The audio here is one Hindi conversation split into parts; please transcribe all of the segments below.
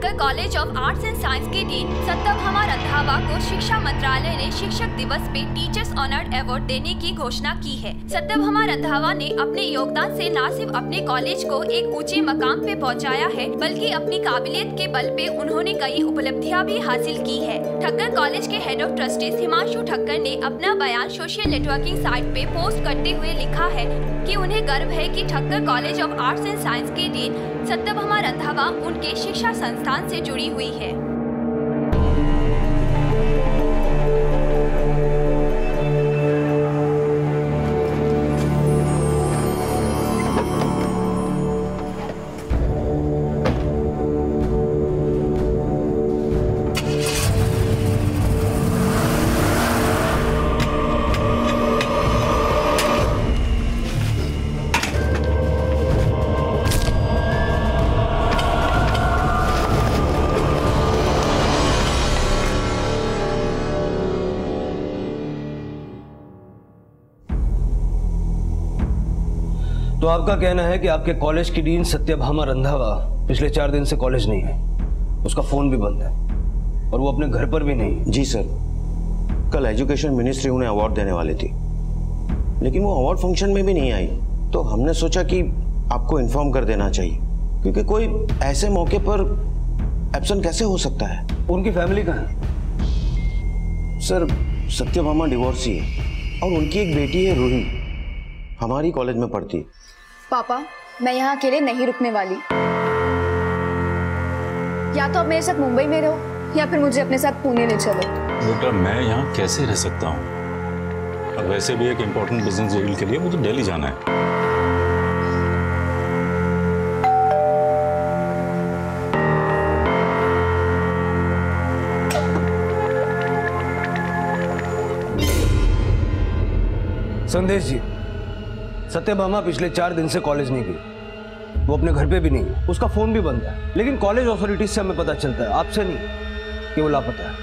Thakkar college of arts and science के डीन सत्यभामा रंधावा को शिक्षा मंत्रालय ने शिक्षक दिवस पे टीचर्स ऑनर्ड अवार्ड देने की घोषणा की है। सत्यभामा रंधावा ने अपने योगदान से न सिर्फ अपने कॉलेज को एक ऊंचे मकाम पे पहुंचाया है, बल्कि अपनी काबिलियत के बल पे उन्होंने कई उपलब्धियां भी हासिल की है। ठक्कर कॉलेज के head of trustees Himanshu Thakkar ने अपना बयान सोशल नेटवर्किंग साइट पे पोस्ट करते हुए लिखा है कि उन्हें गर्व है कि Thakkar college of arts and science के डीन सत्यभामा रंधावा उनके शिक्षा संस्थान से जुड़ी हुई है। तो आपका कहना है कि आपके कॉलेज की डीन सत्यभामा रंधावा पिछले 4 दिन से कॉलेज नहीं है, उसका फोन भी बंद है और वो अपने घर पर भी नहीं। जी सर, कल एजुकेशन मिनिस्ट्री उन्हें अवार्ड देने वाली थी, लेकिन वो अवार्ड फंक्शन में भी नहीं आई। तो हमने सोचा कि आपको इन्फॉर्म कर देना चाहिए, क्योंकि कोई ऐसे मौके पर एब्सेंट कैसे हो सकता है। उनकी फैमिली कहाँ है? सर, सत्यभामा डिवोर्सी है और उनकी एक बेटी है रूही, हमारी कॉलेज में पढ़ती है। पापा, मैं यहाँ अकेले नहीं रुकने वाली। या तो आप मेरे साथ मुंबई में रहो या फिर मुझे अपने साथ पुणे ले चलो। बेटा, मैं यहाँ कैसे रह सकता हूँ? अब वैसे भी एक इम्पोर्टेंट बिजनेस डील के लिए मुझे दिल्ली जाना है। संदेश जी, सत्यभामा पिछले 4 दिन से कॉलेज नहीं गई, वो अपने घर पे भी नहीं है, उसका फोन भी बंद है। लेकिन कॉलेज अथॉरिटीज से हमें पता चलता है, आपसे नहीं, कि वो लापता है।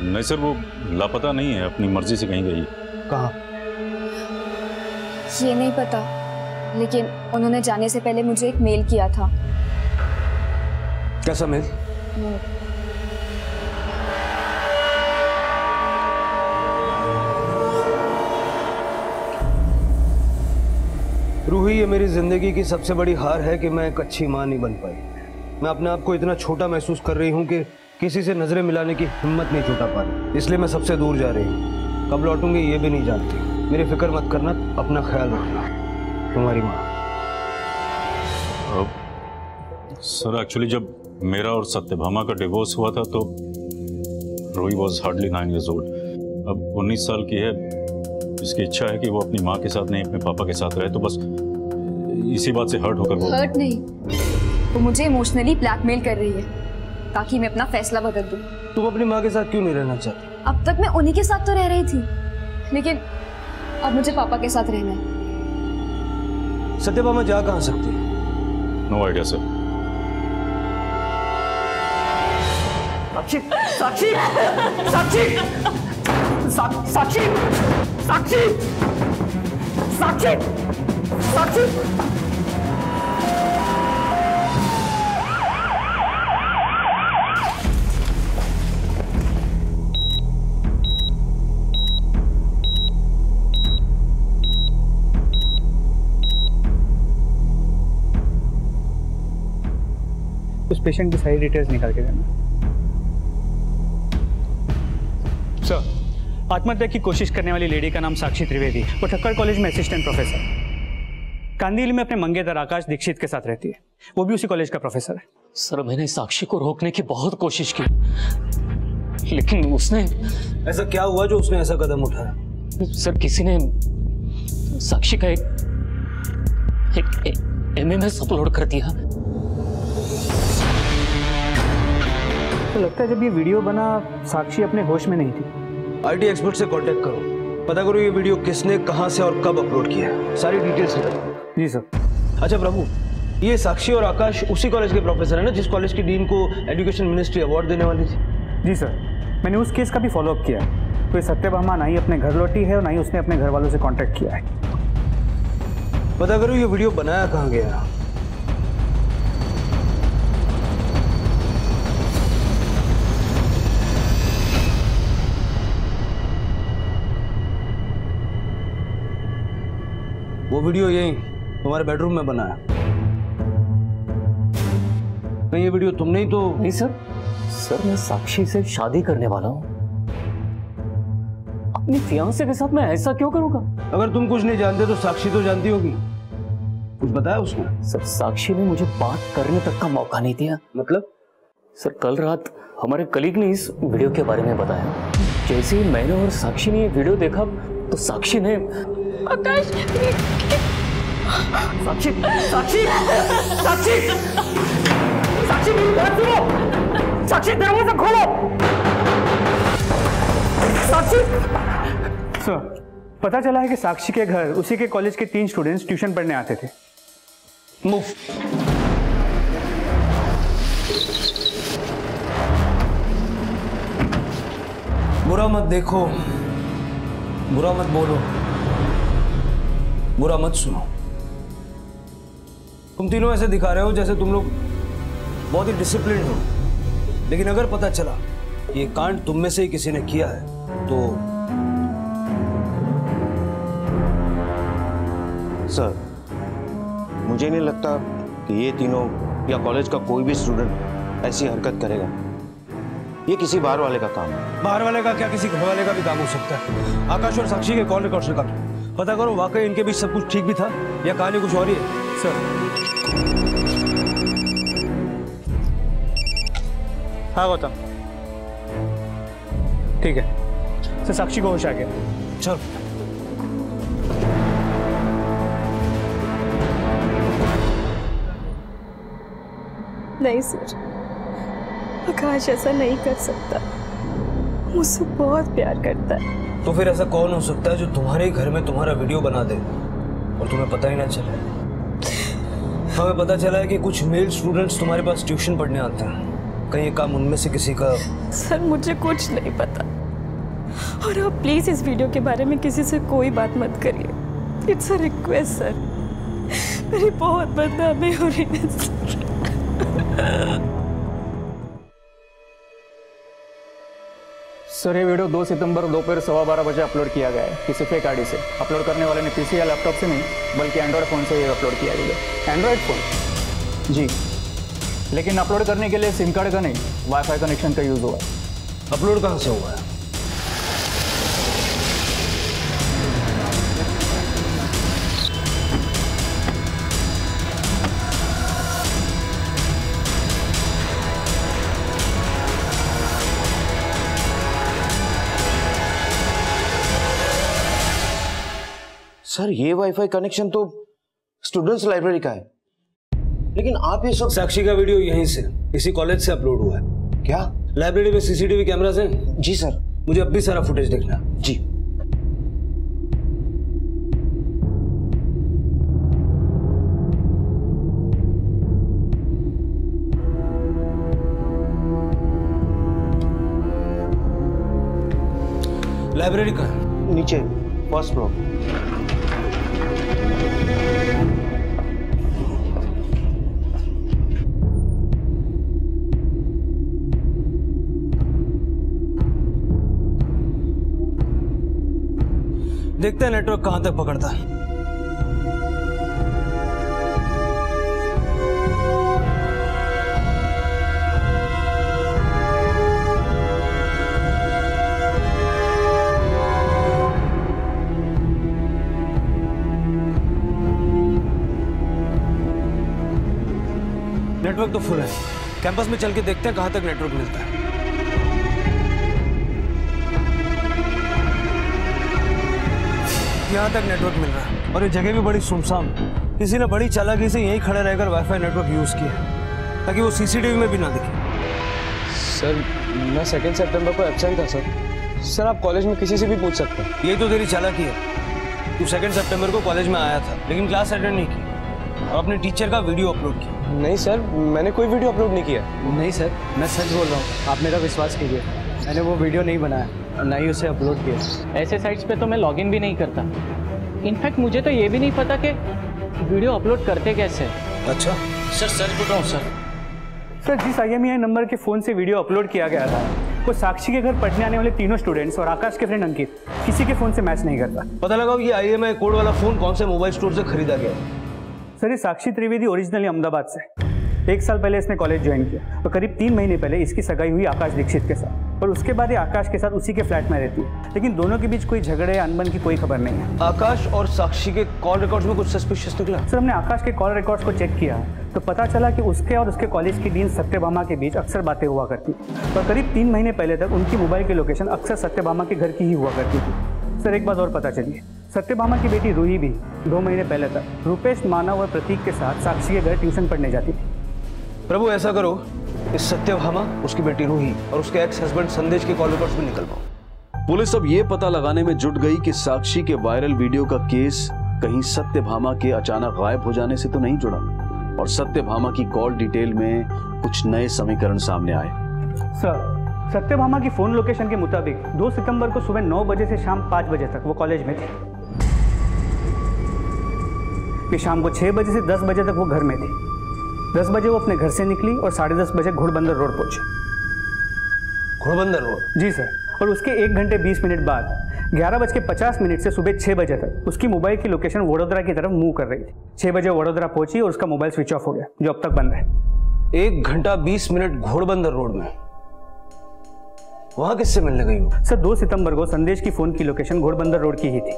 नहीं सर, वो लापता नहीं है, अपनी मर्जी से कहीं गई। कहाँ? ये नहीं पता, लेकिन उन्होंने जाने से पहले मुझे एक मेल किया था। कैसा मेल? रूही, ये मेरी जिंदगी की सबसे बड़ी हार है कि मैं एक अच्छी माँ नहीं बन पाई। मैं अपने आप को इतना छोटा महसूस कर रही हूँ कि किसी से नजरें मिलाने की हिम्मत नहीं जुटा पा रही, इसलिए मैं सबसे दूर जा रही हूँ। कब लौटूंगी ये भी नहीं जानती। मेरी फिक्र मत करना, अपना ख्याल रखना। तुम्हारी माँ। सर, एक्चुअली जब मेरा और सत्यभामा का डिवोर्स हुआ था तो Ruhi was hardly 9 years old। अब 19 साल की है। इसकी इच्छा है कि वो अपनी माँ के साथ नहीं, अपने पापा के साथ रहे। तो बस इसी बात से हर्ट होकर वो हर्ट नहीं, वो मुझे इमोशनली ब्लैकमेल कर रही है ताकि मैं अपना फैसला बदल दूं। तुम अपनी माँ के साथ क्यों नहीं रहना चाहती? अब तक मैं उन्हीं के साथ तो रह रही थी, लेकिन अब मुझे पापा के साथ रहना है। सत्यभामा जा कहाँ सकती है? No idea sir. Sakshi, Sakshi, Sakshi, Sakshi, Sakshi, Sakshi, Sakshi. उस पेशेंट की सारी डिटेल्स निकाल के देना। सर, आत्महत्या की कोशिश करने वाली लेडी का नाम साक्षी त्रिवेदी, वो ठक्कर कॉलेज में असिस्टेंट प्रोफेसर, कांदिवली में अपने मंगेतर आकाश दीक्षित के साथ रहती है, वो भी उसी कॉलेज का प्रोफेसर है। सर, मैंने साक्षी को रोकने की बहुत कोशिश की, लेकिन उसने। ऐसा क्या हुआ जो उसने ऐसा कदम उठाया? सर, किसी ने साक्षी का एक MMS अपलोड कर दिया। तो लगता है जब ये वीडियो बना साक्षी अपने होश में नहीं थी। IT एक्सपर्ट से कांटेक्ट करो, पता करो ये वीडियो किसने, कहां से और कब अपलोड किया है, सारी डिटेल्स निकालो। जी सर। अच्छा प्रभु, ये साक्षी और आकाश उसी कॉलेज के प्रोफेसर है ना जिस कॉलेज की डीन को एजुकेशन मिनिस्ट्री अवार्ड देने वाली थी? जी सर, मैंने उस केस का भी फॉलोअप किया है। तो ये सत्यभामा ना ही अपने घर लौटी है और ना ही उसने अपने घर वालों से कांटेक्ट किया है। पता करो ये वीडियो बनाया कहाँ गया। वो वीडियो यही तुम्हारे बेडरूम में बना है। नहीं, ये वीडियो तुमने ही तो। नहीं सर, मैं साक्षी से शादी करने वाला हूँ। अपनी फियांसे के साथ मैं ऐसा क्यों करूंगा? अगर तुम कुछ नहीं जानते तो साक्षी तो जानती होगी। कुछ बताया उसने? सर, साक्षी ने मुझे बात करने तक का मौका नहीं दिया। मतलब? सर, कल रात हमारे कलीग ने इस वीडियो के बारे में बताया। जैसे ही मैंने और साक्षी ने ये वीडियो देखा तो साक्षी ने आकाश, साक्षी साक्षी साक्षी साक्षी मेरी बात सुनो। साक्षी दरवाजा खोलो। साक्षी। सर, पता चला है कि साक्षी के घर उसी के कॉलेज के 3 स्टूडेंट्स ट्यूशन पढ़ने आते थे। मूव। बुरा मत देखो, बुरा मत बोलो, बुरा मत सुनो। तुम तीनों ऐसे दिखा रहे हो जैसे तुम लोग बहुत ही डिसिप्लिन हो, लेकिन अगर पता चला ये कांड तुम में से ही किसी ने किया है तो। सर, मुझे नहीं लगता कि ये तीनों या कॉलेज का कोई भी स्टूडेंट ऐसी हरकत करेगा। ये किसी बाहर वाले का काम है। बाहर वाले का क्या, किसी घर वाले का भी काम हो सकता है। आकाश और साक्षी के कॉल रिकॉर्ड से पता करो वाकई इनके बीच सब कुछ ठीक भी था या कहानी कुछ और ही है। सर। हाँ गौतम, ठीक है सर। साक्षी को होश आ गया। चल। नहीं सर, आकाश ऐसा नहीं कर सकता। मुझसे बहुत प्यार करता है। तो फिर ऐसा कौन हो सकता है जो तुम्हारे ही घर में तुम्हारा वीडियो बना दे और तुम्हें पता ही ना चले? हमें पता चला है कि कुछ मेल स्टूडेंट्स तुम्हारे पास ट्यूशन पढ़ने आते हैं। कहीं ये काम उनमें से किसी का? सर, मुझे कुछ नहीं पता, और आप प्लीज इस वीडियो के बारे में किसी से कोई बात मत करिए। It's a request sir. मेरी बहुत बदनामी हो रही है सर। सर, ये वीडियो 2 सितंबर दोपहर 12:15 बजे अपलोड किया गया है किसी फेक आईडी से। अपलोड करने वाले ने पीसी या लैपटॉप से नहीं बल्कि एंड्रॉयड फ़ोन से ये अपलोड किया गया। Android phone? जी, लेकिन अपलोड करने के लिए सिम कार्ड का नहीं, वाईफाई कनेक्शन का यूज़ हुआ है। अपलोड कहाँ से हुआ है? सर, ये वाईफाई कनेक्शन तो स्टूडेंट्स लाइब्रेरी का है, लेकिन आप ये सब। साक्षी का वीडियो यहीं से, इसी कॉलेज से अपलोड हुआ है। क्या लाइब्रेरी में सीसीटीवी कैमरास हैं? जी सर। मुझे अब भी सारा फुटेज देखना है। जी। लाइब्रेरी का है? नीचे, फर्स्ट फ्लोर। देखते हैं नेटवर्क कहां तक पकड़ता है। नेटवर्क तो फुल है। कैंपस में चल के देखते हैं कहां तक नेटवर्क मिलता है। यहाँ तक नेटवर्क मिल रहा है और ये जगह भी बड़ी सुनसान। किसी ने बड़ी चालाकी से यहीं खड़े रहकर वाईफाई नेटवर्क यूज किया ताकि वो सीसीटीवी में भी ना दिखे। सर, मैं 2 सितंबर को एब्सेंट था सर। सर, आप कॉलेज में किसी से भी पूछ सकते हैं। यही तो तेरी चालाकी है। तू 2 सितंबर को कॉलेज में आया था लेकिन क्लास अटेंड नहीं की और अपने टीचर का वीडियो अपलोड किया। नहीं सर, मैंने कोई वीडियो अपलोड नहीं किया। नहीं सर, मैं सच बोल रहा हूँ, आप मेरा विश्वास कीजिए। मैंने वो वीडियो नहीं बनाया और ना ही उसे अपलोड किया। ऐसे साइट्स पे तो मैं लॉगिन भी नहीं करता। इनफैक्ट मुझे तो ये भी नहीं पता कि वीडियो अपलोड करते कैसे। अच्छा सर, सच बोल रहा हूँ सर। सर, जिस IMEI नंबर के फ़ोन से वीडियो अपलोड किया गया था वो साक्षी के घर पढ़ने आने वाले तीनों स्टूडेंट्स और आकाश के फ्रेंड अंकित किसी के फोन से मैच नहीं करता। पता लगाओ ये IMI कोड वाला फोन कौन से मोबाइल स्टोर से खरीदा गया। सर ये साक्षी त्रिवेदी ओरिजिनली अहमदाबाद से, 1 साल पहले इसने कॉलेज ज्वाइन किया और करीब 3 महीने पहले इसकी सगाई हुई आकाश दीक्षित के साथ, और उसके बाद ये आकाश के साथ उसी के फ्लैट में रहती है, लेकिन दोनों के बीच कोई झगड़े या अनबन की कोई खबर नहीं है। आकाश और साक्षी के कॉल रिकॉर्ड्स में कुछ सस्पिशियस निकला? सर हमने आकाश के कॉल रिकॉर्ड्स को चेक किया तो पता चला कि उसके और उसके कॉलेज की डीन सत्यभामा के बीच अक्सर बातें हुआ करती, और करीब 3 महीने पहले तक उनकी मोबाइल की लोकेशन अक्सर सत्यभामा के घर की ही हुआ करती थी। सर एक बात और पता चली, सत्यभामा की बेटी रूही भी 2 महीने पहले तक रुपेश, मानव और प्रतीक के साथ साक्षी के घर ट्यूशन पढ़ने जाती थी। प्रभु ऐसा करो, इस सत्यभामा, उसकी बेटी रूही और उसके एक्स हस्बैंड संदेश के कॉल रिकॉर्ड्स में निकल पाओ। पुलिस अब ये पता लगाने में जुट गई कि साक्षी के वायरल वीडियो का केस कहीं सत्यभामा के अचानक गायब हो जाने से तो नहीं जुड़ा, और सत्यभामा की कॉल डिटेल में कुछ नए समीकरण सामने आए। सर सत्यभामा की फोन लोकेशन के मुताबिक 2 सितंबर को सुबह 9 बजे से शाम 5 बजे तक वो कॉलेज में थी, फिर शाम को 6 बजे से 10 बजे तक वो घर में थी। 10 बजे वो अपने घर से निकली और 10:30 बजे घोड़बंदर रोड पहुंची। घोड़बंदर रोड? जी सर। और उसके 1 घंटे 20 मिनट बाद 11:50 से सुबह 6 बजे तक उसकी मोबाइल की लोकेशन वडोदरा की तरफ मूव कर रही थी। 6 बजे वडोदरा पहुंची और उसका मोबाइल स्विच ऑफ हो गया, जो अब तक बंद है। 1 घंटा 20 मिनट घोड़बंदर रोड में, वहां किससे मिलने गई हो? सर 2 सितंबर को संदेश की फोन की लोकेशन घोड़बंदर रोड की ही थी,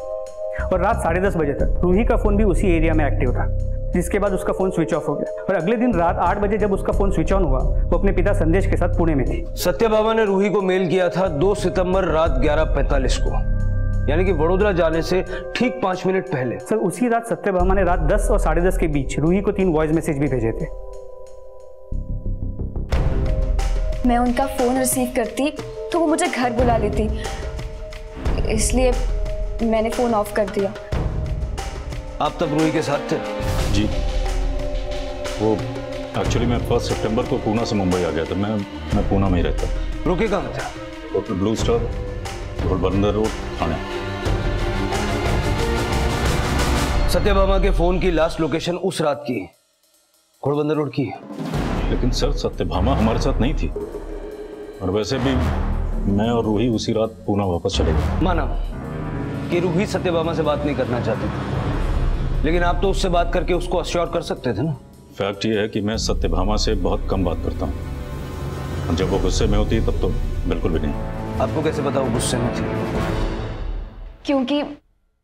और रात 10:30 बजे तक रूही का फोन भी उसी एरिया में एक्टिव था, जिसके बाद उसका फोन स्विच ऑफ हो गया। और अगले दिन रात 8 बजे जब उसका फोन स्विच ऑन हुआ, वो अपने पिता संदेश के साथ पुणे में थी। सत्यभामा ने रूही को मेल किया था 2 सितंबर रात 11:45 को, यानी कि वडोदरा जाने से ठीक 5 मिनट पहले। सर उसी रात सत्यभामा ने रात 10 और 10:30 के बीच रूही को 3 वॉइस मैसेज भी भेजे थे। मैं उनका फोन रिसीव करती तो वो मुझे घर बुला लेती, इसलिए मैंने फोन ऑफ कर दिया। आप तब रूही के साथ थे? जी, वो एक्चुअली मैं 1 सितंबर को पूना से मुंबई आ गया था। मैं पूना में ही रहता। रुके कहाँ थे? Hotel blue star, Ghodbunder road, Thane. Satyabhama के फोन की लास्ट लोकेशन उस रात की घोड़बंदर रोड की है। लेकिन सर सत्यभामा हमारे साथ नहीं थी, और वैसे भी मैं और रूही उसी रात पूना वापस चले गए। माना कि रूही सत्यभामा से बात नहीं करना चाहती थी, लेकिन आप तो उससे बात करके उसको अश्योर कर सकते थे ना। फैक्ट ये है कि मैं सत्यभामा से बहुत कम बात करता हूँ, जब वो गुस्से में होती है तब तो बिल्कुल भी नहीं। आपको कैसे पता वो गुस्से में थी? क्योंकि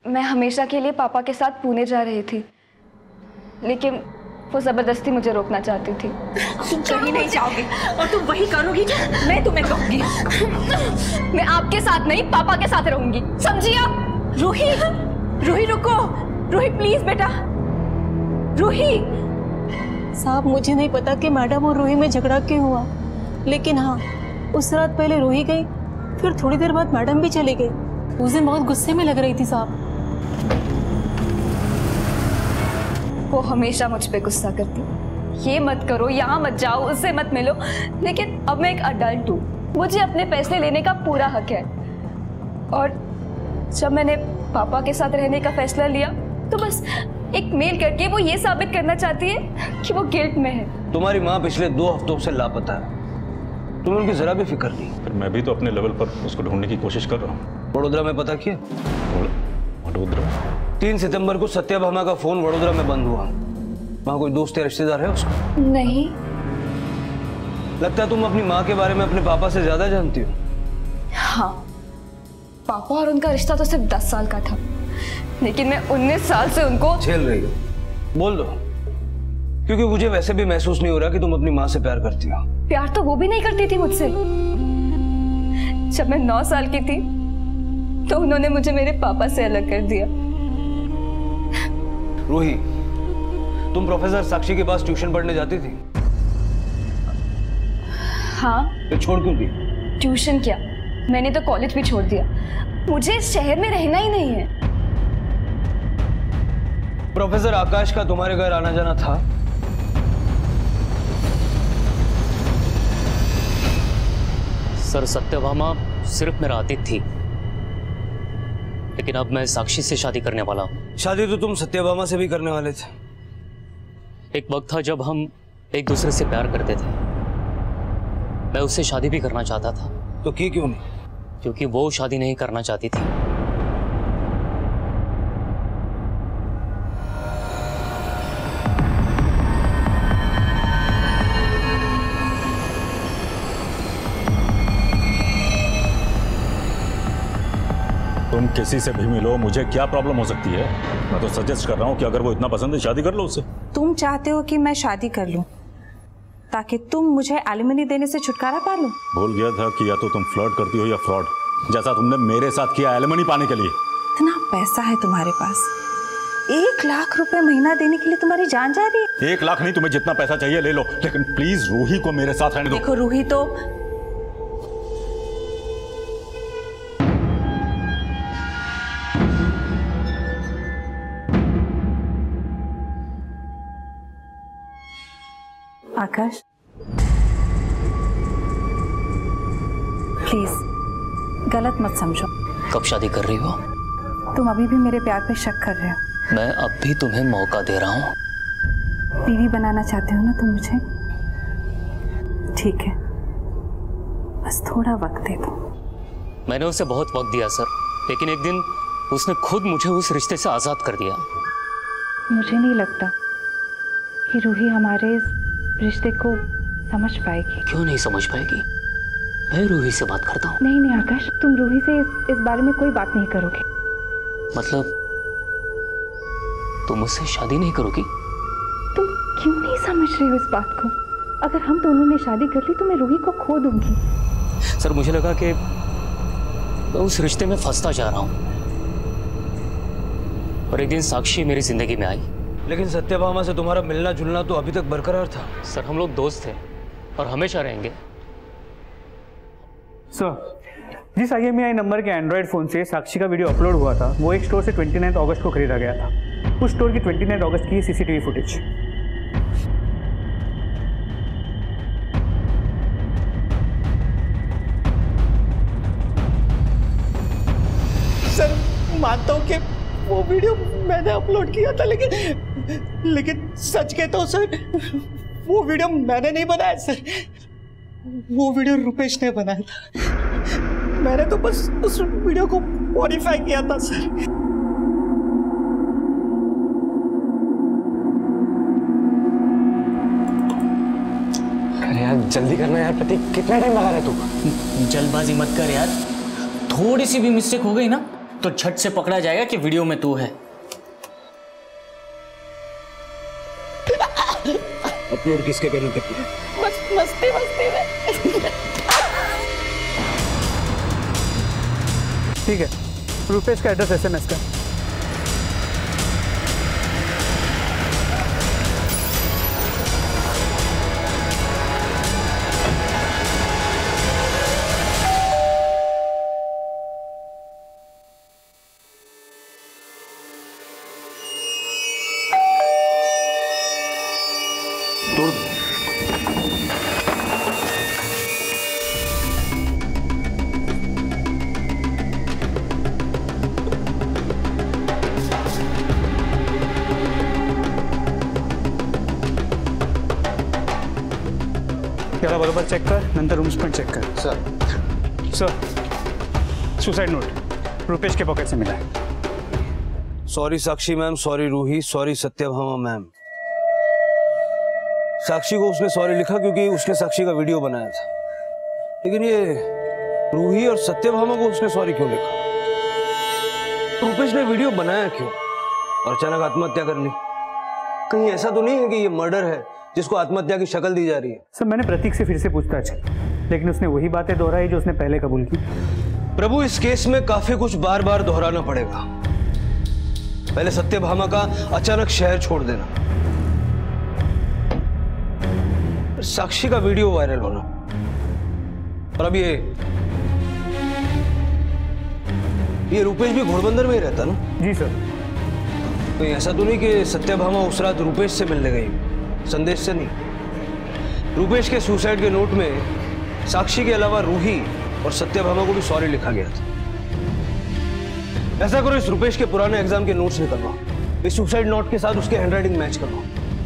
मैं हमेशा के लिए पापा के साथ पुणे जा रही थी, लेकिन वो जबरदस्ती मुझे रोकना चाहती थी। तुम कहीं नहीं जाओगी और तुम वही करोगी जो मैं तुम्हें कहूंगी। मैं आपके साथ नहीं, पापा के साथ रहूंगी, समझी आप? रूही, रूही रुको, रूही प्लीज बेटा, रूही। साहब मुझे नहीं पता कि मैडम और रूही में झगड़ा क्यों हुआ, लेकिन हाँ उस रात पहले रूही गई, फिर थोड़ी देर बाद मैडम भी चली गई। उस दिन बहुत गुस्से में लग रही थी साहब। वो हमेशा मुझ पे गुस्सा करती, ये मत करो, यहाँ मत जाओ, उससे मत मिलो। लेकिन अब मैं एक अडल्ट हूँ, मुझे अपने फैसले लेने का पूरा हक है। और जब मैंने पापा के साथ रहने का फैसला लिया तो बस एक मेल करके वो ये साबित करना चाहती है कि वो गिल्ट में है। तुम्हारी माँ पिछले 2 हफ्तों से लापता है, तुम्हें उनकी जरा भी फिक्र नहीं। फिर मैं भी तो अपने लेवल पर उसको ढूंढने की कोशिश कर रहा हूँ। वडोदरा में पता किया? वडोदरा 3 सितंबर को सत्यभामा का फोन वडोदरा में बंद हुआ। वहां कोई दोस्त या रिश्तेदार है उसका? नहीं। लगता है तुम अपनी माँ के बारे में अपने पापा से ज्यादा जानती हो। हाँ, पापा और उनका रिश्ता तो सिर्फ 10 साल का था, लेकिन मैं 19 साल से उनको झेल रही हो। बोल दो, क्योंकि मुझे वैसे भी महसूस नहीं हो रहा कि तुम अपनी माँ से प्यार करती हो। प्यार तो वो भी नहीं करती थी मुझसे। जब मैं 9 साल की थी तो उन्होंने मुझे मेरे पापा से अलग कर दिया। रूही, तुम प्रोफेसर साक्षी के पास ट्यूशन पढ़ने जाती थी? हाँ। तो छोड़ क्यों दी? ट्यूशन क्या, मैंने तो कॉलेज भी छोड़ दिया। मुझे इस शहर में रहना ही नहीं है। प्रोफेसर आकाश का तुम्हारे घर आना जाना था? सर सत्यभामा सिर्फ मेरा आतिथ्य थी, लेकिन अब मैं साक्षी से शादी करने वाला हूँ। शादी तो तुम सत्यभामा से भी करने वाले थे। एक वक्त था जब हम एक दूसरे से प्यार करते थे। मैं उससे शादी भी करना चाहता था। तो की क्यों नहीं? क्योंकि वो शादी नहीं करना चाहती थी। तुम किसी से भी मिलो, मुझे क्या प्रॉब्लम हो सकती है? मैं तो सजेस्ट कर रहा हूँ कि अगर वो इतना पसंद है शादी कर लो उससे। तुम चाहते हो कि मैं शादी कर लूं ताकि तुम मुझे एलिमनी देने से छुटकारा पा लो? भूल गया था कि या तो तुम फ्लर्ट करती हो या फ्रॉड, जैसा तुमने मेरे साथ किया एलिमनी पाने के लिए। इतना पैसा है तुम्हारे पास, 1 लाख रुपए महीना देने के लिए तुम्हारी जान जा रही है? 1 लाख नहीं, तुम्हें जितना पैसा चाहिए ले लो, लेकिन प्लीज रूही को मेरे साथ रहने दो। देखो रूही तो आकाश प्लीज गलत मत समझो। कब शादी कर रही हो? तुम अभी भी मेरे प्यार पे शक कर रहे हो। मैं अब भी तुम्हें मौका दे रहा हूँ। बीवी बनाना चाहते हो ना तुम मुझे? ठीक है, बस थोड़ा वक्त दे दो। मैंने उसे बहुत वक्त दिया सर, लेकिन एक दिन उसने खुद मुझे उस रिश्ते से आजाद कर दिया। मुझे नहीं लगता कि रूही हमारे इस रिश्ते को समझ पाएगी। क्यों नहीं समझ पाएगी? मैं रूही से बात करता हूँ। नहीं आकाश, तुम रूही से इस बारे में कोई बात नहीं करोगे। मतलब तुम मुझसे शादी नहीं करोगी? तुम क्यों नहीं समझ रहे हो इस बात को? अगर हम दोनों ने शादी कर ली तो मैं रूही को खो दूंगी। सर मुझे लगा कि मैं उस रिश्ते में फंसता जा रहा हूँ, और एक दिन साक्षी मेरी जिंदगी में आई। लेकिन सत्यभामा से तुम्हारा मिलना जुलना तो अभी तक बरकरार था। सर हम लोग दोस्त थे और हमेशा रहेंगे। सर, जिस IMEI नंबर के एंड्रॉयड फोन से साक्षी का वीडियो अपलोड हुआ था, वो एक स्टोर से 29 अगस्त को खरीदा गया था। उस स्टोर की 29 अगस्त की CCTV फुटेज। सर मानता हूँ कि वो वीडियो मैंने अपलोड किया था, लेकिन सच कहता हूँ सर, वो वीडियो मैंने नहीं बनाया सर, वो वीडियो रुपेश ने बनाया था। मैंने तो बस उस वीडियो को मॉडिफाई किया था सर। अरे यार जल्दी करना यार प्रतीक, कितना टाइम लगा रहा है तू? जल्दबाजी मत कर यार, थोड़ी सी भी मिस्टेक हो गई ना तो झट से पकड़ा जाएगा कि वीडियो में तू है। अपलोड किसके कहने पे किया? मस्ती में। ठीक है, रुपेश का एड्रेस SMS का। याला बरोबर चेक कर, नंतर रूम्स पण चेक कर। सर, सुसाइड नोट रुपेश के पॉकेट से मिला है। Sorry Sakshi ma'am, sorry Ruhi, sorry Satyabhama ma'am. Sakshi को उसने सॉरी लिखा क्योंकि उसने साक्षी का वीडियो बनाया था, लेकिन ये रूही और सत्यभामा को उसने सॉरी क्यों लिखा? रुपेश ने वीडियो बनाया क्यों और अचानक आत्महत्या कर ली? कहीं ऐसा तो नहीं है कि ये मर्डर है जिसको आत्महत्या की शक्ल दी जा रही है? सर मैंने प्रतीक से फिर से पूछताछ की, लेकिन उसने वही बातें दोहराई जो उसने पहले कबूल की। प्रभु, इस केस में काफी कुछ बार बार दोहराना पड़ेगा। पहले सत्यभामा का अचानक शहर छोड़ देना, साक्षी का वीडियो वायरल होना, और अब ये रुपेश भी घोड़बंदर में ही रहता ना? जी सर। तो ऐसा तो नहीं कि सत्यभामा उस रात रुपेश से मिलने गई, संदेश से नहीं। रुपेश के सुसाइड के नोट में साक्षी के अलावा रूही और सत्यभामा को भी सॉरी लिखा गया था। ऐसा करो, इस रुपेश के पुराने एग्जाम के नोट्स निकलवाओ, इस सुसाइड नोट के साथ उसके हैंडराइटिंग मैच करवाओ,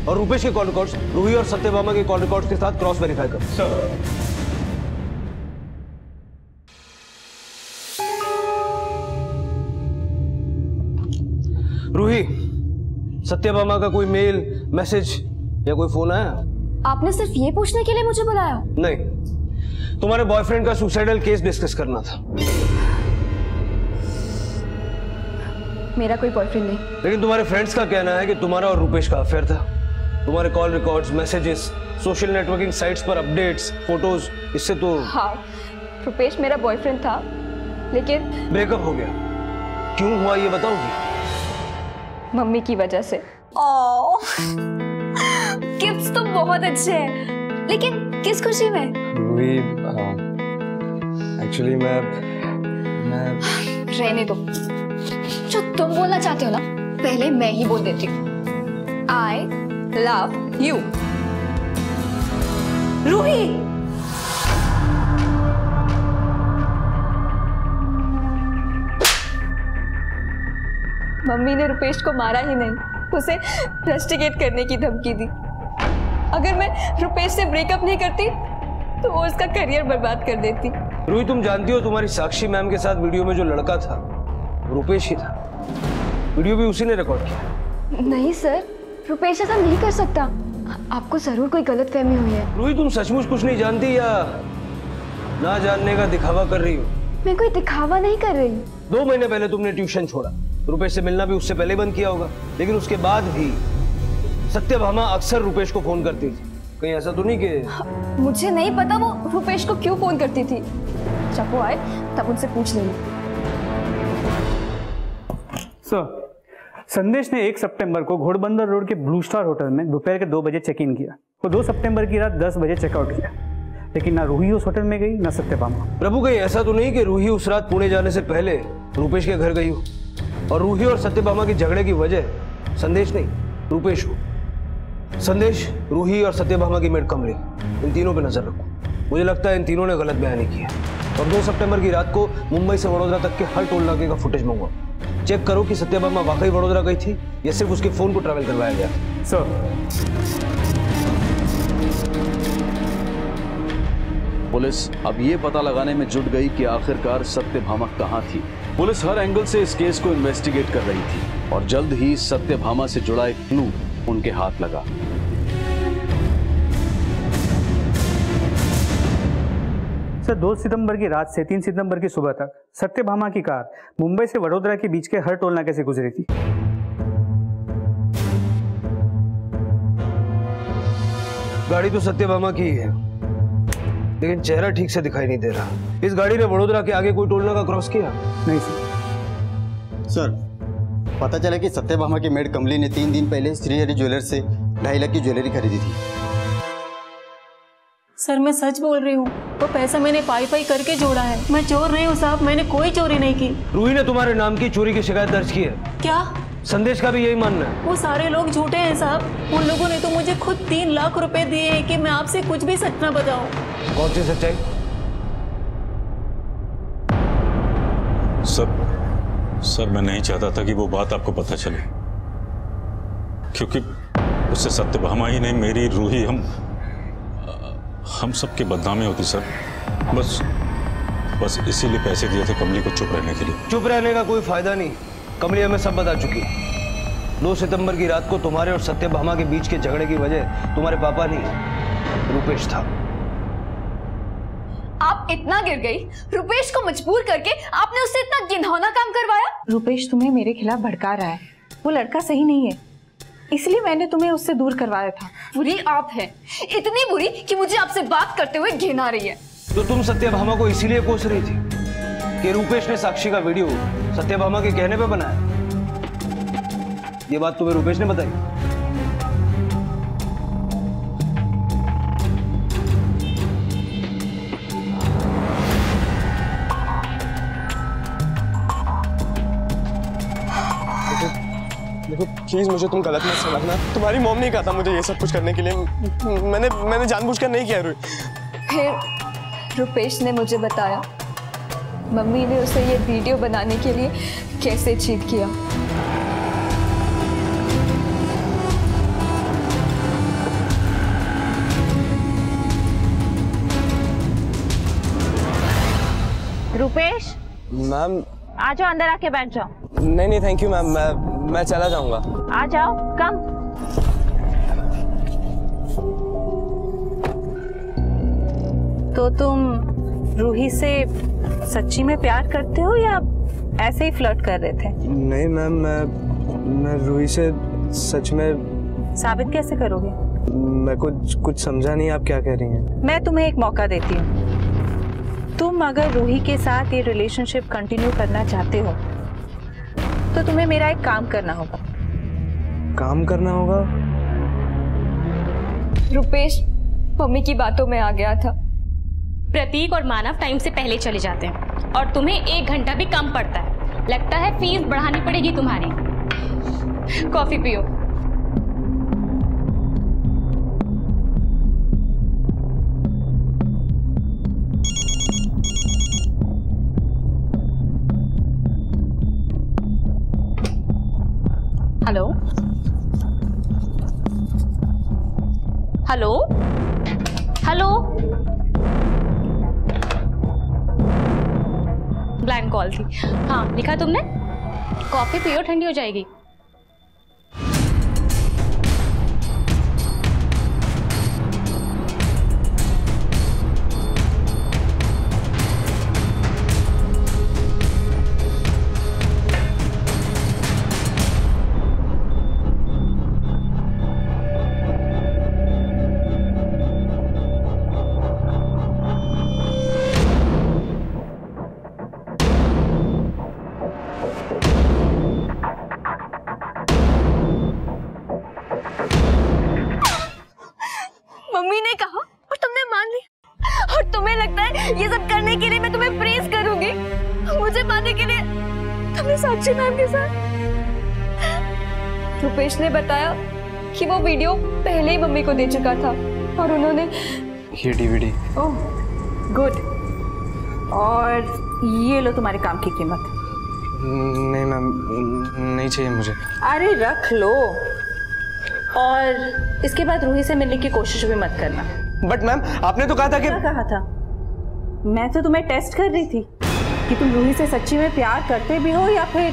और रुपेश के कॉल रिकॉर्ड्स रूही और सत्यभामा के कॉल रिकॉर्ड्स के साथ क्रॉस वेरीफाई करो। सर रूही, सत्यभामा का कोई मेल, मैसेज या कोई फोन आया? आपने सिर्फ ये पूछने के लिए मुझे बुलाया? नहीं, तुम्हारे बॉयफ्रेंड का सुसाइडल केस डिस्कस करना था। मेरा कोई बॉयफ्रेंड नहीं। लेकिन तुम्हारे फ्रेंड्स का कहना है कि तुम्हारा और रुपेश का अफेयर था। तुम्हारे call records, messages, social networking sites पर अपडेट्स, फोटोज, इससे तो हाँ, रुपेश मेरा बॉयफ्रेंड था, लेकिन ब्रेकअप हो गया। क्यों हुआ ये बताओगी? मम्मी की वजह से। गिफ्ट्स तो बहुत अच्छे हैं, लेकिन किस खुशी में? एक्चुअली मैं रहने दो। जो तुम बोलना चाहते हो ना, पहले मैं ही बोल देती हूँ। I love you, Ruhi. Mummy ने रुपेश को मारा ही नहीं, उसे रस्टिकेट करने की धमकी दी। अगर मैं रुपेश से ब्रेकअप नहीं करती तो वो उसका करियर बर्बाद कर देती। रूही, तुम जानती हो तुम्हारी साक्षी मैम के साथ वीडियो में जो लड़का था रुपेश ही था। वीडियो भी उसी ने रिकॉर्ड किया। नहीं सर, रुपेश ऐसा नहीं कर सकता। आपको जरूर कोई गलतफहमी हुई है। रूही, तुम सचमुच कुछ नहीं जानती या ना जानने का दिखावा कर रही हो? मैं कोई दिखावा नहीं कर रही। 2 महीने पहले तुमने ट्यूशन छोड़ा, रुपेश से मिलना भी उससे पहले बंद किया होगा, लेकिन उसके बाद भी सत्यभामा अक्सर रुपेश को फोन करती थी। कहीं ऐसा तो नहीं कि? मुझे नहीं पता वो रुपेश को क्यों फोन करती थी। जब वो आए तब उनसे पूछ लेना। सर, संदेश ने 1 सितंबर को घोड़बंदर रोड के ब्लू स्टार होटल में दोपहर के 2 बजे चेक इन किया। वो 2 सितंबर की रात 10 बजे चेकआउट किया, लेकिन ना रूही उस होटल में गई ना सत्यभामा। प्रभु, कहीं ऐसा तो नहीं कि रूही उस रात पुणे जाने से पहले रुपेश के घर गई हो और रूही और सत्यभामा की झगड़े की वजह संदेश नहीं रुपेश हो? संदेश, रूही और सत्यभामा की मेड कमली, इन तीनों पे नजर रखो। मुझे लगता है इन तीनों ने गलत बयानी की है। और 2 सितंबर की रात को मुंबई से वडोदरा तक के हर टोल नाके का फुटेज मंगवाओ। चेक करो कि सत्यभामा वाकई वडोदरा गई थी या सिर्फ उसके फोन को ट्रैवल करवाया गया। सर, पुलिस अब ये पता लगाने में जुट गई कि आखिरकार सत्यभामा कहाँ थी। पुलिस हर एंगल से इस केस को इन्वेस्टिगेट कर रही थी और जल्द ही सत्यभामा से जुड़ा एक क्लू उनके हाथ लगा। सर, 2 सितंबर की रात से 3 सितंबर की सुबह तक सत्यभामा की कार मुंबई से वडोदरा के बीच के हर टोल नाके से गुजरी थी। गाड़ी तो सत्यभामा की है, लेकिन चेहरा ठीक से दिखाई नहीं दे रहा। इस गाड़ी ने वडोदरा के आगे कोई टोल नाका क्रॉस किया? नहीं सर। सर, पता चला कि सत्यभामा की मेड कमली ने 3 दिन पहले श्रीहरि ज्वेलर्स से 2.5 लाख की ज्वेलरी खरीदी थी। सर, मैं सच बोल रही हूँ, वो पैसा मैंने पाई पाई करके जोड़ा है। मैं चोर नहीं हूँ साहब, मैंने कोई चोरी नहीं की। रूही ने तुम्हारे नाम की चोरी की शिकायत दर्ज की है। क्या? संदेश का भी यही मानना है। वो सारे लोग झूठे हैं साहब। उन लोगों ने तो मुझे खुद 3 लाख रुपए दिए हैं कि मैं आपसे कुछ भी सच ना बताऊं। कौन सी सच्चाई? सर, मैं नहीं चाहता था कि वो बात आपको पता चले, क्योंकि उससे सत्यभामा ही नहीं, मेरी रूही, हम सबकी बदनामी होती सर। बस इसीलिए पैसे दिए थे कमली को चुप रहने के लिए। चुप रहने का कोई फायदा नहीं, कमली हमें सब बता चुकी है। 2 सितंबर की रात को तुम्हारे और सत्यभामा के बीच के झगड़े की वजह तुम्हारे पापा नहीं, रुपेश था। आप इतना गिर गई, रुपेश को मजबूर करके आपने उससे इतना घिनौना काम करवाया। रुपेश तुम्हें मेरे खिलाफ भड़का रहा है। वो लड़का सही नहीं है, इसलिए मैंने तुम्हें उससे दूर करवाया था। बुरी आप हैं, इतनी बुरी कि मुझे आपसे बात करते हुए घिन आ रही है। तो तुम सत्यभामा को इसीलिए कोस रही थी कि रुपेश ने साक्षी का वीडियो सत्यभामा के कहने पे बनाया? ये बात तुम्हें रुपेश ने बताई? देखो प्लीज, मुझे तुम गलत मत समझना। तुम्हारी मॉम नहीं कहा था मुझे ये सब कुछ करने के लिए। मैंने जानबूझकर नहीं किया। फिर रुपेश ने मुझे बताया मम्मी ने उसे ये वीडियो बनाने के लिए कैसे चीट किया। रुपेश, मैम आ जाओ, अंदर आके बैठ जाओ। नहीं थैंक यू मैम, मैं चला जाऊंगा। आ जाओ, कम। तो तुम रूही से सच्ची में प्यार करते हो या ऐसे ही फ्लर्ट कर रहे थे? नहीं मैम, मैं रूही से सच में। साबित कैसे करोगे? मैं कुछ समझा नहीं, आप क्या कह रही हैं? मैं तुम्हें एक मौका देती हूँ। तुम अगर रूही के साथ ये रिलेशनशिप कंटिन्यू करना चाहते हो तो तुम्हें मेरा एक काम करना होगा। काम करना होगा? रुपेश मम्मी की बातों में आ गया था। प्रतीक और मानव टाइम से पहले चले जाते हैं और तुम्हें 1 घंटा भी कम पड़ता है। लगता है फीस बढ़ानी पड़ेगी तुम्हारी। कॉफी पियो। Hello hello hello, blank call थी। हाँ लिखा तुमने? कॉफी पियो, ठंडी हो जाएगी। मम्मी ने कहा और तुमने मान लिया, और तुम्हें लगता है ये सब करने के लिए मैं तुम्हें प्रेज करूंगी? मुझे पाने के लिए तुमने साक्षी मैम के साथ। रुपेश ने बताया कि वो वीडियो पहले ही मम्मी को दे चुका था और उन्होंने ये डीवीडी। Oh good. और ये लो तुम्हारे काम की कीमत। नहीं मैम, नहीं चाहिए मुझे। अरे रख लो, और इसके बाद रूही से मिलने की कोशिश भी मत करना। बट मैम आपने तो कहा था कि। क्या कहा था? मैं तो तुम्हें टेस्ट कर रही थी कि तुम रूही से सच्ची में प्यार करते भी हो या फिर।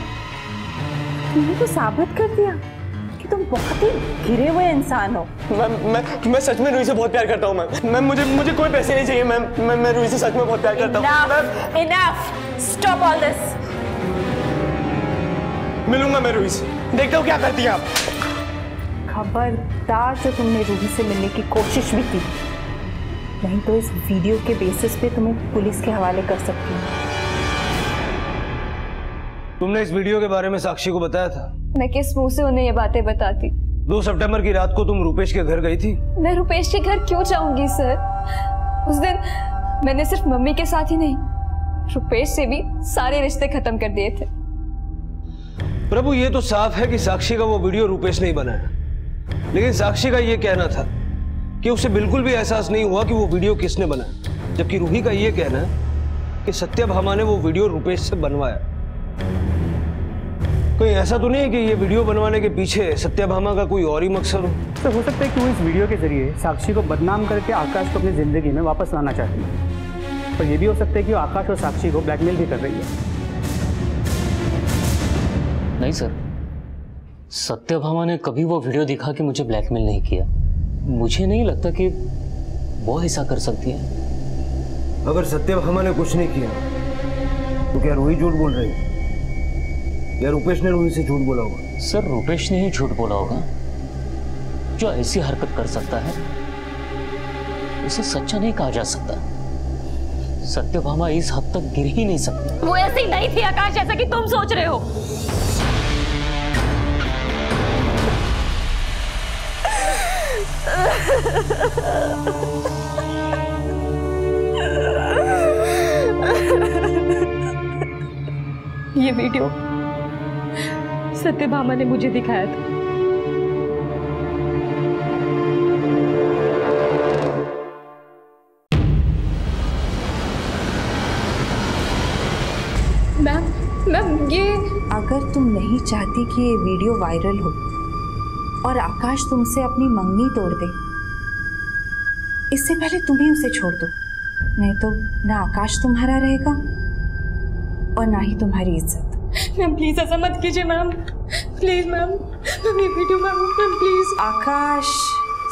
तुमने तो साबित कर दिया कि तुम बहुत ही गिरे हुए इंसान हो। मैं सच में रूही से बहुत प्यार करता हूँ मैम। मैम मुझे कोई पैसे नहीं चाहिए मैम। मैं रूही से सच में बहुत प्यार करता हूँ। Enough! Stop all this! मिलूंगा मैं रूही से, देखता हूँ क्या करती हैं आप। खबरदार जो तुमने रूही से मिलने की कोशिश भी की, नहीं तो इस वीडियो के बेसिस पे तुम्हें पुलिस के हवाले कर सकती हूँ। तुमने इस वीडियो के बारे में साक्षी को बताया था? मैं किस मुंह से उन्हें ये बातें बताती? 2 सितंबर की रात को तुम रुपेश के घर गई थी? मैं रुपेश के घर क्यों जाऊंगी सर? उस दिन मैंने सिर्फ मम्मी के साथ ही नहीं, रुपेश से भी सारे रिश्ते खत्म कर दिए थे। प्रभु ये तो साफ है कि साक्षी का वो वीडियो रुपेश ने ही बनाया, लेकिन साक्षी का ये कहना था कि उसे बिल्कुल भी एहसास नहीं हुआ कि वो वीडियो किसने बनाया, जबकि रूही का ये कहना है कि सत्यभामा ने वो वीडियो रुपेश से बनवाया। कोई ऐसा तो नहीं है कि ये वीडियो बनवाने के पीछे सत्यभामा का कोई और ही मकसद हो? तो हो सकता है कि वो इस वीडियो के जरिए साक्षी को बदनाम करके आकाश को अपनी जिंदगी में वापस लाना चाहती है, पर यह भी हो सकता है कि वो आकाश और साक्षी को ब्लैकमेल भी कर रही है। नहीं सर, सत्यभामा ने कभी वो वीडियो दिखा कि मुझे ब्लैकमेल नहीं किया। मुझे नहीं लगता कि वो ऐसा कर सकती है। अगर सत्यभामा ने कुछ नहीं किया तो क्या रूही झूठ बोल रही है या रुपेश ने रूही से झूठ बोला होगा? सर रुपेश ने ही झूठ बोला होगा। जो ऐसी हरकत कर सकता है उसे सच्चा नहीं कहा जा सकता। सत्यभामा इस हद तक गिर ही नहीं सकती। वो ऐसी नहीं थी आकाश जैसा कि तुम सोच रहे हो। ये वीडियो सत्यभामा ने मुझे दिखाया था। मैम ये अगर तुम नहीं चाहती कि ये वीडियो वायरल हो और आकाश तुमसे अपनी मंगनी तोड़ दे, इससे पहले तुम ही उसे छोड़ दो, नहीं तो ना आकाश तुम्हारा रहेगा और ना ही तुम्हारी इज्जत। मैम प्लीज ऐसा मत कीजिए मैम, प्लीज मैम, ये वीडियो मैम प्लीज। आकाश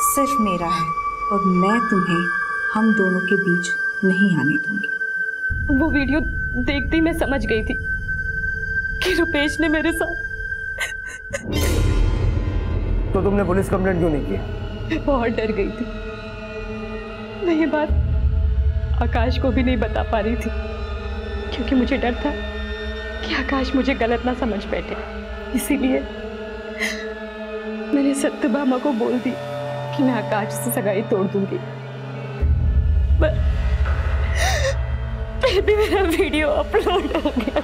सिर्फ मेरा है और मैं तुम्हें हम दोनों के बीच नहीं आने दूंगी। वो वीडियो देखते ही मैं समझ गई थी कि रुपेश ने मेरे साथ। तो तुमने पुलिस कंप्लेंट क्यों नहीं की? बहुत डर गई थी। मैं ये बात आकाश को भी नहीं बता पा रही थी क्योंकि मुझे डर था कि आकाश मुझे गलत ना समझ बैठे। इसीलिए मैंने सत्यभामा को बोल दी कि मैं आकाश से सगाई तोड़ दूंगी। फिर भी मेरा वीडियो अपलोड हो गया।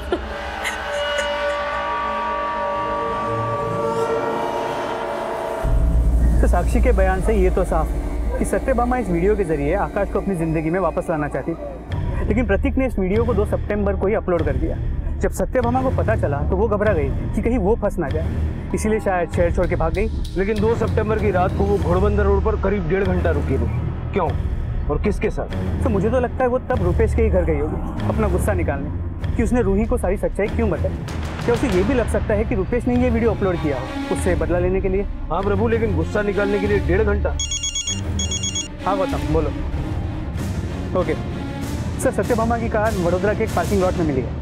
तो साक्षी के बयान से ये तो साफ है कि सत्यभामा इस वीडियो के जरिए आकाश को अपनी जिंदगी में वापस लाना चाहती थी। लेकिन प्रतीक ने इस वीडियो को 2 सितंबर को ही अपलोड कर दिया। जब सत्यभामा को पता चला तो वो घबरा गई कि कहीं वो फंस ना जाए, इसीलिए शायद शहर छोड़ के भाग गई। लेकिन 2 सितंबर की रात को वो घोड़बंदर रोड पर करीब 1.5 घंटा रुकी थी। क्यों और किसके साथ? तो मुझे तो लगता है वो तब रुपेश के ही घर गई होगी अपना गुस्सा निकालने कि उसने रूही को सारी सच्चाई क्यों बताई। क्या उसे ये भी लग सकता है कि रुपेश ने ये वीडियो अपलोड किया हो उससे बदला लेने के लिए? हाँ प्रभु, लेकिन गुस्सा निकालने के लिए 1.5 घंटा? हाँ गौतम बोलो। ओके सर, सत्यभामा की कार वडोदरा के एक पार्किंग लॉट में मिली है।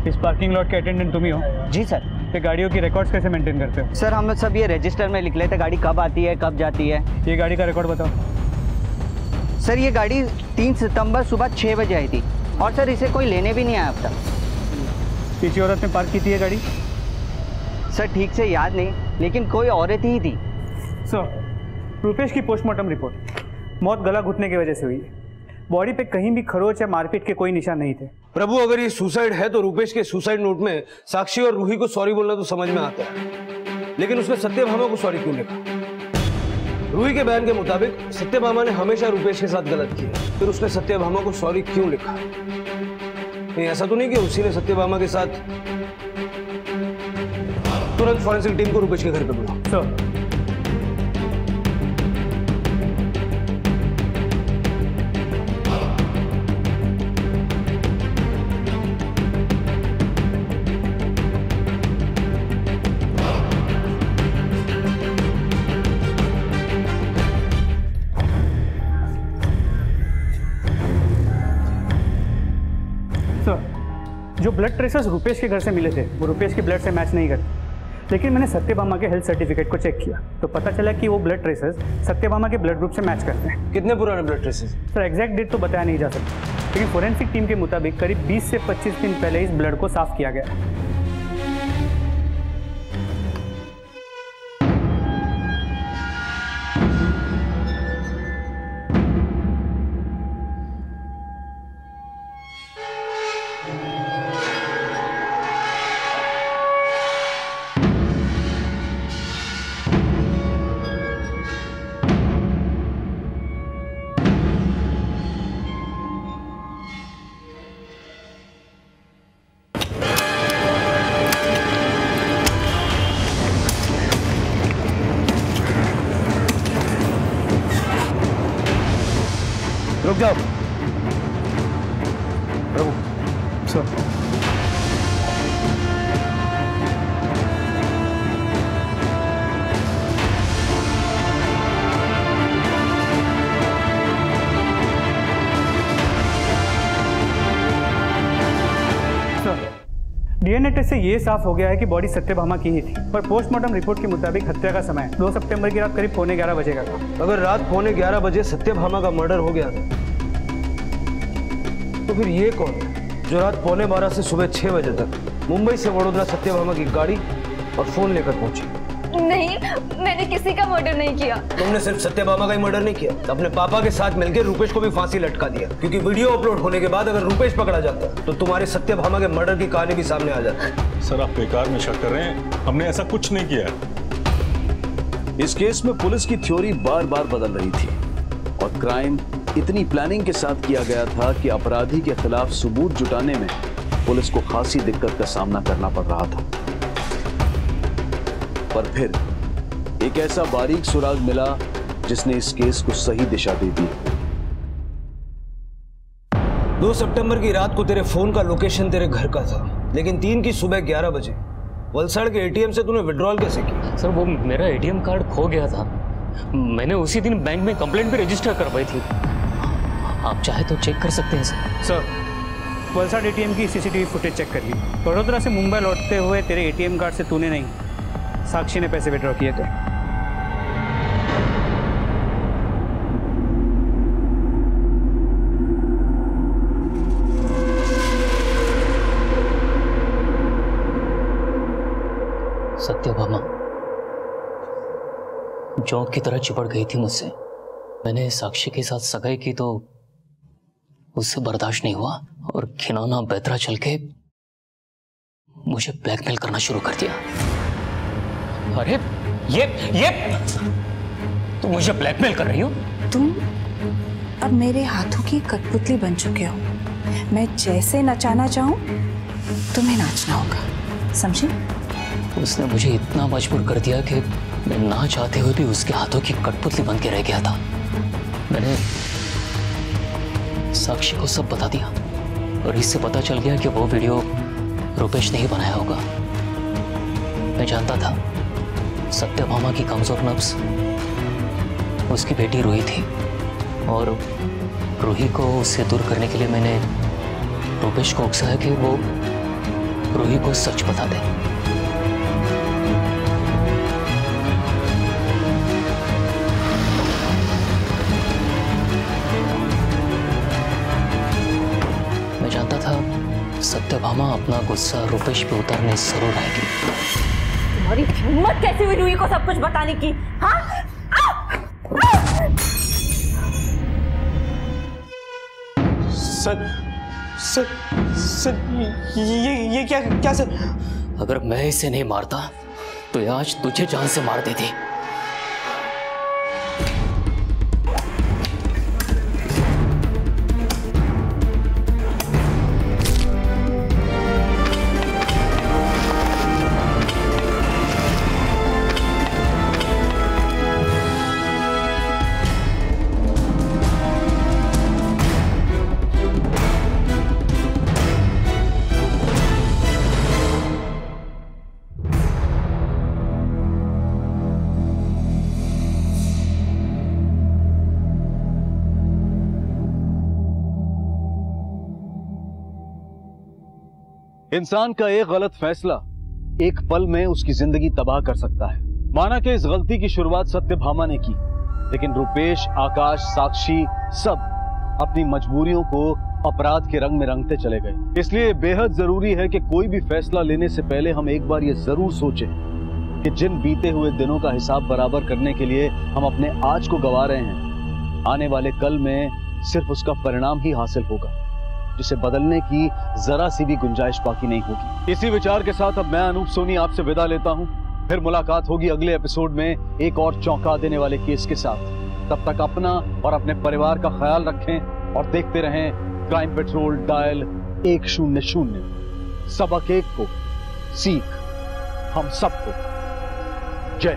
इस पार्किंग लॉट के अटेंडेंट तुम ही हो? जी सर। ये गाड़ियों की रिकॉर्ड्स कैसे मेंटेन करते हो? सर हम सब ये रजिस्टर में लिख लेते गाड़ी कब आती है कब जाती है। ये गाड़ी का रिकॉर्ड बताओ। सर ये गाड़ी 3 सितंबर सुबह 6 बजे आई थी और सर इसे कोई लेने भी नहीं आया अब तक। किसी औरत ने पार्क की थी ये गाड़ी? सर ठीक से याद नहीं, लेकिन कोई औरत ही थी। सर रुपेश की पोस्टमार्टम रिपोर्ट, मौत गला घुटने की वजह से हुई है। बॉडी पे कहीं भी खरोच या मारपीट के कोई निशान नहीं थे। प्रभु अगर ये सुसाइड है तो रुपेश के सुसाइड नोट में साक्षी और रूही को सॉरी बोलना तो समझ में आता है, लेकिन उसने सत्यभामा को सॉरी क्यों लिखा? रूही के बयान के मुताबिक सत्यभामा ने हमेशा रुपेश के साथ गलत किया, फिर उसने सत्यभामा को सॉरी क्यों लिखा? नहीं ऐसा तो नहीं कि उसी ने सत्यभामा के साथ? तुरंत फॉरेंसिक टीम को रुपेश के घर पे बुलाओ। सर जो ब्लड ट्रेसेस रुपेश के घर से मिले थे वो रुपेश के ब्लड से मैच नहीं करते, लेकिन मैंने सत्यभामा के हेल्थ सर्टिफिकेट को चेक किया तो पता चला कि वो ब्लड ट्रेसेस सत्यभामा के ब्लड ग्रुप से मैच करते हैं। कितने पुराने blood traces? Sir exact date तो बताया नहीं जा सकता, लेकिन फोरेंसिक टीम के मुताबिक करीब 20 से 25 दिन पहले इस ब्लड को साफ किया गया। रुक जाओ। प्रभु सर डीएनए टेस्ट से ये साफ हो गया है कि बॉडी सत्यभामा की ही थी, पर पोस्टमार्टम रिपोर्ट के मुताबिक हत्या का समय 2 सितंबर की रात करीब 11:15 बजे का था। अगर रात 11:15 बजे सत्यभामा का मर्डर हो गया तो फिर ये कौन है जो रात 11:15 से सुबह 6 बजे तक मुंबई से वडोदरा सत्यभामा की गाड़ी और फोन लेकर पहुंची? नहीं, मैंने किसी का मर्डर नहीं किया। तुमने सिर्फ सत्यभामा का ही मर्डर नहीं किया, अपने पापा के साथ मिलकर रूपेश को भी फांसी लटका दिया, क्योंकि वीडियो अपलोड होने के बाद अगर रूपेश पकड़ा जाता तो तुम्हारे सत्यभामा के मर्डर की कहानी भी सामने आ जाती। सर, आप बेकार में शक कर रहे हैं, हमने ऐसा कुछ नहीं किया। इस केस में पुलिस की थ्योरी बार बार बदल रही थी और क्राइम इतनी प्लानिंग के साथ किया गया था कि अपराधी के खिलाफ सबूत जुटाने में पुलिस को खासी दिक्कत का सामना करना पड़ रहा था। पर फिर एक ऐसा बारीक सुराग मिला जिसने इस केस को सही दिशा दे दी। 2 सितंबर की रात को तेरे फोन का लोकेशन तेरे घर का था, लेकिन 3 की सुबह 11 बजे वलसाड़ के एटीएम से तूने विड्रॉल कैसे किया? सर, वो मेरा एटीएम कार्ड खो गया था। मैंने उसी दिन बैंक में कंप्लेंट भी रजिस्टर करवाई थी। आप चाहे तो चेक कर सकते हैं सर। वलसाड़ एटीएम की सीसीटीवी फुटेज चेक कर ली। वडोदरा से मुंबई लौटते हुए तेरे एटीएम कार्ड से तूने नहीं, साक्षी ने पैसे विड्रॉ किए थे। सत्यभामा जोंक की तरह चिपट गई थी मुझसे। मैंने साक्षी के साथ सगाई की तो उससे बर्दाश्त नहीं हुआ और खिलौना बेतरा चल के मुझे ब्लैकमेल करना शुरू कर दिया। अरे ये तुम मुझे ब्लैकमेल कर रही हो? तुम अब मेरे हाथों की कठपुतली बन चुके हो। मैं जैसे नचाना चाहूं तुम्हें नाचना होगा, समझी? उसने मुझे इतना मजबूर कर दिया कि मैं ना चाहते हुए भी उसके हाथों की कठपुतली बन के रह गया था। मैंने साक्षी को सब बता दिया और इससे पता चल गया कि वो वीडियो रूपेश ने ही बनाया होगा। मैं जानता था सत्यभामा की कमजोर नब्ज उसकी बेटी रूही थी और रूही को उससे दूर करने के लिए मैंने रूपेश को उकसाया कि वो रूही को सच बता दे। सत्यभामा अपना गुस्सा रूपेश पे उतारने जरूर आएगी। तुम्हारी हिम्मत कैसी हुई रूही को सब कुछ बताने की? हाँ? सर ये क्या सर? अगर मैं इसे नहीं मारता तो ये आज तुझे जान से मार देती। इंसान का एक गलत फैसला एक पल में उसकी जिंदगी तबाह कर सकता है। माना कि इस गलती की शुरुआत सत्यभामा ने की, लेकिन रुपेश, आकाश, साक्षी सब अपनी मजबूरियों को अपराध के रंग में रंगते चले गए। इसलिए बेहद जरूरी है कि कोई भी फैसला लेने से पहले हम एक बार ये जरूर सोचें कि जिन बीते हुए दिनों का हिसाब बराबर करने के लिए हम अपने आज को गंवा रहे हैं, आने वाले कल में सिर्फ उसका परिणाम ही हासिल होगा, जिसे बदलने की जरा सी भी गुंजाइश बाकी नहीं होगी। इसी विचार के साथ अब मैं अनूप सोनी आपसे विदा लेता हूं। फिर मुलाकात होगी अगले एपिसोड में एक और चौंका देने वाले केस के साथ। तब तक अपना और अपने परिवार का ख्याल रखें और देखते रहें क्राइम पेट्रोल डायल 100। सबक एक को सीख हम सबको। जय